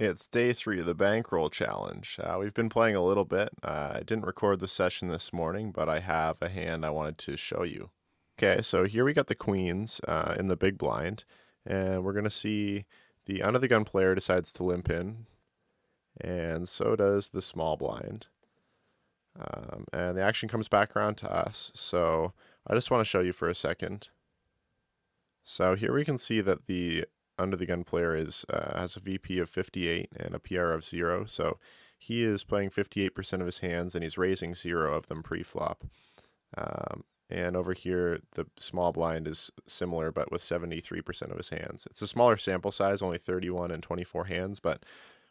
It's day 3 of the bankroll challenge. We've been playing a little bit. I didn't record the session this morning, but I have a hand I wanted to show you. Okay, so here we got the queens in the big blind, and we're going to see the under the gun player decides to limp in, and so does the small blind. And the action comes back around to us, so I just want to show you for a second. So here we can see that the under the gun player has a VP of 58 and a PR of 0, so he is playing 58% of his hands and he's raising 0 of them pre-flop. And over here the small blind is similar but with 73% of his hands. It's a smaller sample size, only 31 and 24 hands, but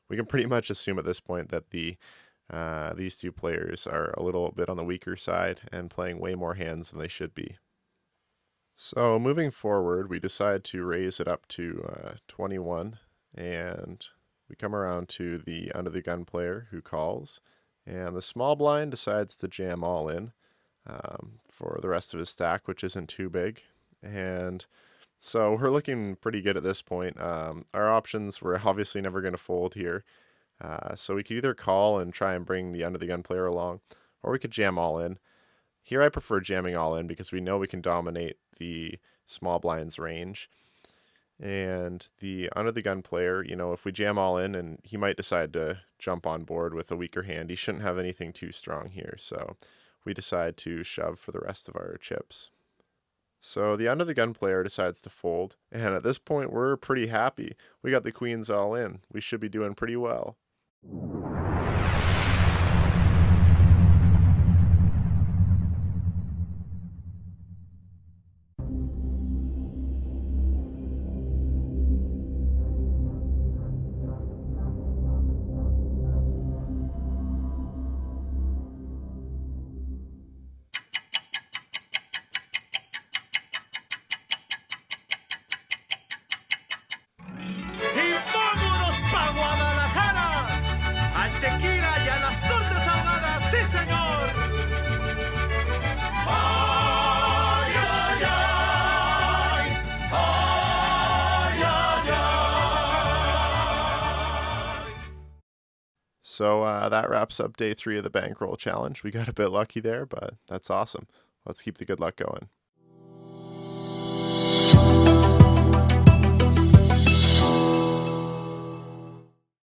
we can pretty much assume at this point that these two players are a little bit on the weaker side and playing way more hands than they should be. So moving forward, we decide to raise it up to 21, and we come around to the under the gun player who calls, and the small blind decides to jam all in for the rest of his stack, which isn't too big. And so we're looking pretty good at this point. Our options were obviously never going to fold here, so we could either call and try and bring the under the gun player along, or we could jam all in. Here I prefer jamming all in because we know we can dominate the small blind's range. And the under the gun player, if we jam all in and he might decide to jump on board with a weaker hand, he shouldn't have anything too strong here. So we decide to shove for the rest of our chips. So the under the gun player decides to fold. And at this point, we're pretty happy. We got the queens all in. We should be doing pretty well. Tequila y a las tortas ahogadas, sí señor. Ay, ay, ay. Ay, ay, ay. So that wraps up day 3 of the bankroll challenge. We got a bit lucky there, but that's awesome. Let's keep the good luck going.